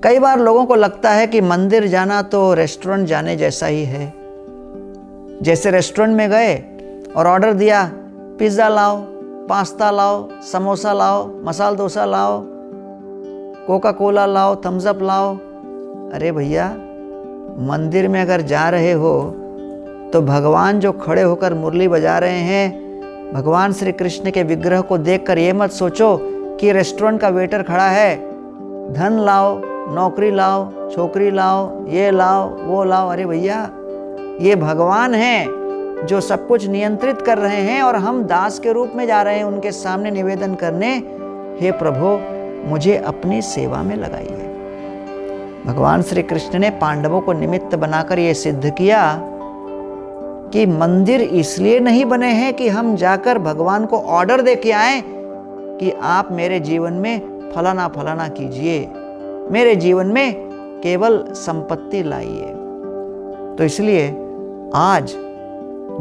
कई बार लोगों को लगता है कि मंदिर जाना तो रेस्टोरेंट जाने जैसा ही है। जैसे रेस्टोरेंट में गए और ऑर्डर दिया, पिज़्ज़ा लाओ, पास्ता लाओ, समोसा लाओ, मसाला डोसा लाओ, कोका कोला लाओ, थम्स अप लाओ। अरे भैया, मंदिर में अगर जा रहे हो तो भगवान जो खड़े होकर मुरली बजा रहे हैं, भगवान श्री कृष्ण के विग्रह को देखकर ये मत सोचो कि रेस्टोरेंट का वेटर खड़ा है, धन लाओ, नौकरी लाओ, छोकरी लाओ, ये लाओ, वो लाओ। अरे भैया, ये भगवान हैं जो सब कुछ नियंत्रित कर रहे हैं और हम दास के रूप में जा रहे हैं उनके सामने निवेदन करने, हे प्रभु मुझे अपनी सेवा में लगाइए। भगवान श्री कृष्ण ने पांडवों को निमित्त बनाकर यह सिद्ध किया कि मंदिर इसलिए नहीं बने हैं कि हम जाकर भगवान को ऑर्डर दे के आए कि आप मेरे जीवन में फलाना फलाना कीजिए, मेरे जीवन में केवल संपत्ति लाइए। तो इसलिए आज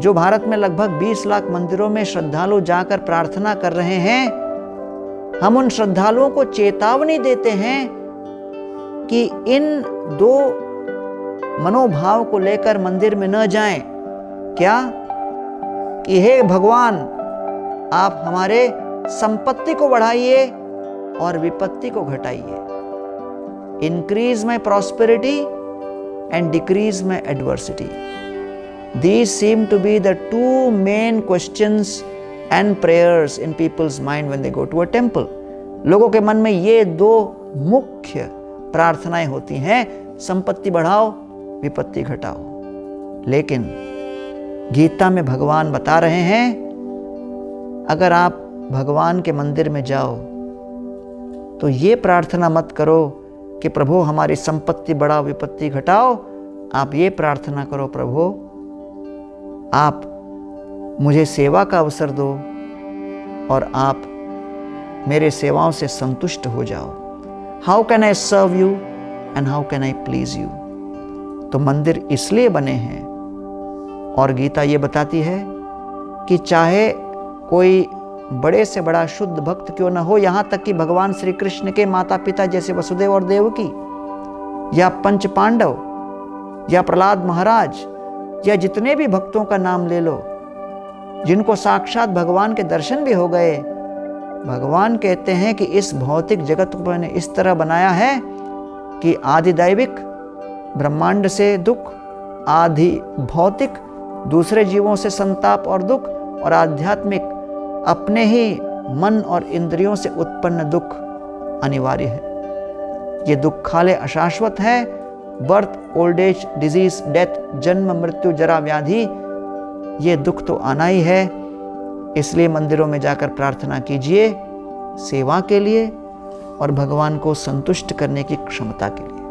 जो भारत में लगभग 20 लाख मंदिरों में श्रद्धालु जाकर प्रार्थना कर रहे हैं, हम उन श्रद्धालुओं को चेतावनी देते हैं कि इन दो मनोभाव को लेकर मंदिर में न जाएं। क्या? कि हे भगवान, आप हमारे संपत्ति को बढ़ाइए और विपत्ति को घटाइए। Increase my prosperity and decrease my adversity. These seem to be the two main questions and prayers in people's mind when they go to a temple. लोगों के मन में ये दो मुख्य प्रार्थनाएं होती हैं, संपत्ति बढ़ाओ, विपत्ति घटाओ। लेकिन गीता में भगवान बता रहे हैं, अगर आप भगवान के मंदिर में जाओ तो ये प्रार्थना मत करो कि प्रभु हमारी संपत्ति बढ़ाओ, विपत्ति घटाओ। आप ये प्रार्थना करो, प्रभु आप मुझे सेवा का अवसर दो और आप मेरे सेवाओं से संतुष्ट हो जाओ। How can I serve you and how can I please you. तो मंदिर इसलिए बने हैं और गीता ये बताती है कि चाहे कोई बड़े से बड़ा शुद्ध भक्त क्यों न हो, यहाँ तक कि भगवान श्री कृष्ण के माता पिता जैसे वसुदेव और देवकी, या पंच पांडव, या प्रहलाद महाराज, या जितने भी भक्तों का नाम ले लो जिनको साक्षात भगवान के दर्शन भी हो गए, भगवान कहते हैं कि इस भौतिक जगत को मैंने इस तरह बनाया है कि आदि दैविक ब्रह्मांड से दुख, आदि भौतिक दूसरे जीवों से संताप और दुख, और आध्यात्मिक अपने ही मन और इंद्रियों से उत्पन्न दुख अनिवार्य है। ये दुखालय अशाश्वत है। Birth, old age, disease, death, जन्म, मृत्यु, जरा, व्याधि, ये दुख तो आना ही है। इसलिए मंदिरों में जाकर प्रार्थना कीजिए सेवा के लिए और भगवान को संतुष्ट करने की क्षमता के लिए।